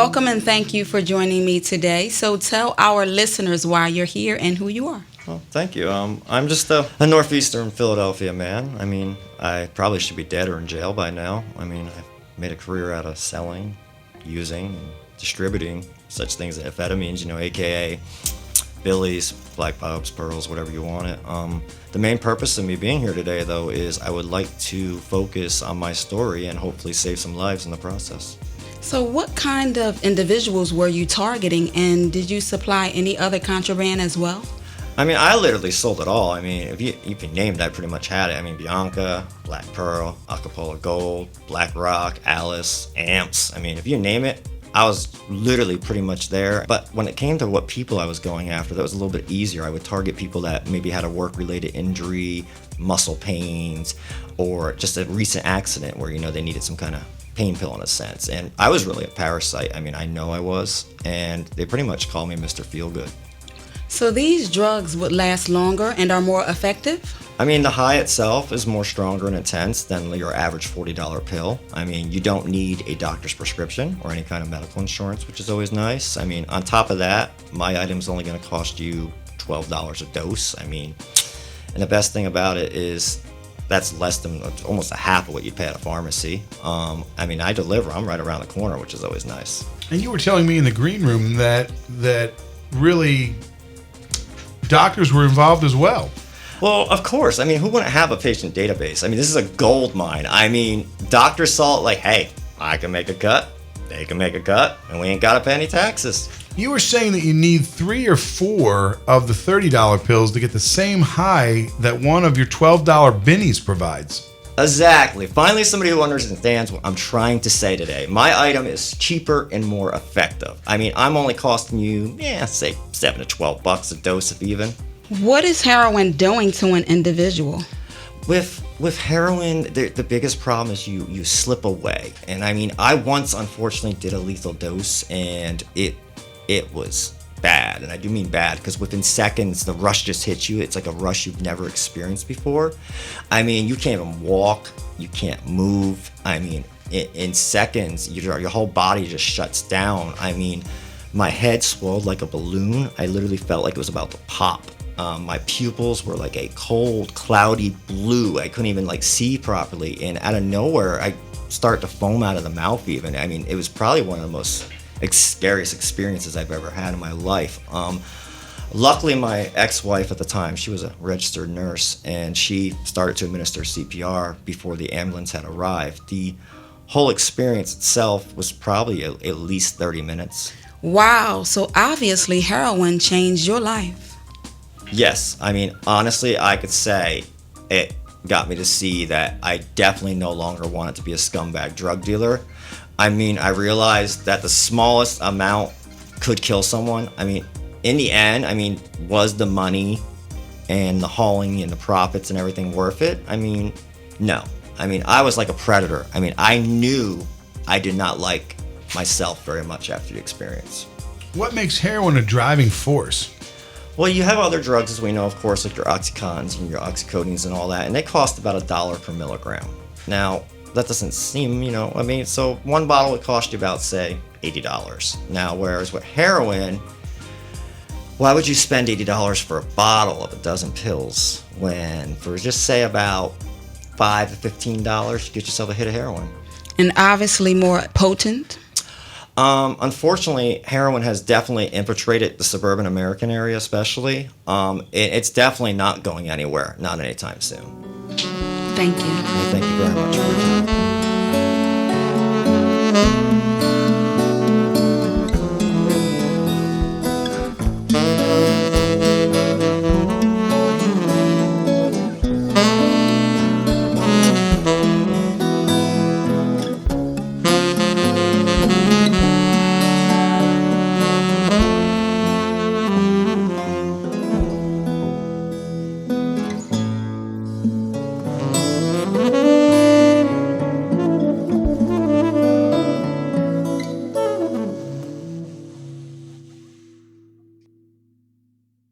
welcome and thank you for joining me today. So tell our listeners why you're here and who you are. Well, thank you. I'm just a northeastern Philadelphia man. I mean, I probably should be dead or in jail by now. I mean, I made a career out of selling, using, and distributing such things as amphetamines, a.k.a. Billies, black bobs, pearls, whatever you want it. The main purpose of me being here today, though, is I would like to focus on my story and hopefully save some lives in the process. So what kind of individuals were you targeting, and did you supply any other contraband as well? I mean, I literally sold it all. I mean, if you named it, I pretty much had it. I mean, Bianca, Black Pearl, Acapulco Gold, Black Rock, Alice, Amps. I mean, if you name it, I was literally pretty much there. But when it came to what people I was going after, that was a little bit easier. I would target people that maybe had a work-related injury, muscle pains, or just a recent accident where, they needed some kind of pain pill in a sense. And I was really a parasite. I mean, I know I was. And they pretty much called me Mr. Feelgood. So these drugs would last longer and are more effective? I mean, the high itself is more stronger and intense than your average $40 pill. I mean, you don't need a doctor's prescription or any kind of medical insurance, which is always nice. I mean, on top of that, my item's only going to cost you $12 a dose. I mean, and the best thing about it is that's less than almost a half of what you'd pay at a pharmacy. I mean, I deliver. I'm right around the corner, which is always nice. And you were telling me in the green room that really doctors were involved as well. Well, of course. I mean, who wouldn't have a patient database? I mean, this is a gold mine. I mean, doctors saw it like, hey, I can make a cut, they can make a cut, and we ain't got to pay any taxes. You were saying that you need 3 or 4 of the $30 pills to get the same high that one of your $12 bennies provides. Exactly. Finally, somebody who understands what I'm trying to say today. My item is cheaper and more effective. I mean, I'm only costing you, say $7 to $12 a dose, if even. What is heroin doing to an individual? With heroin, the biggest problem is you slip away. And I mean, I once unfortunately did a lethal dose, and it was bad. And I do mean bad because within seconds, the rush just hits you. It's like a rush you've never experienced before. I mean, you can't even walk. You can't move. I mean, in seconds, your whole body just shuts down. I mean, my head swelled like a balloon. I literally felt like it was about to pop. My pupils were like a cold, cloudy blue. I couldn't even see properly. And out of nowhere, I start to foam out of the mouth even. I mean, it was probably one of the most scariest experiences I've ever had in my life. Luckily, my ex-wife at the time, she was a registered nurse, and she started to administer CPR before the ambulance had arrived. The whole experience itself was probably at least 30 minutes. Wow, so obviously heroin changed your life. Yes, I mean, honestly, I could say it got me to see that I definitely no longer wanted to be a scumbag drug dealer. I mean, I realized that the smallest amount could kill someone. I mean, in the end, was the money and the hauling and the profits and everything worth it? I mean, no. I mean, I was like a predator. I mean, I knew I did not like myself very much after the experience. What makes heroin a driving force? Well, you have other drugs, as we know, of course, like your Oxycontins and your Oxycodines and all that, and they cost about $1 per milligram. Now, that doesn't seem, so one bottle would cost you about, say, $80. Now, whereas with heroin, why would you spend $80 for a bottle of a dozen pills when, for just say about $5 to $15, you get yourself a hit of heroin? And obviously more potent? Unfortunately, heroin has definitely infiltrated the suburban American area, especially. It's definitely not going anywhere, not anytime soon. Thank you. Thank you very much for your time.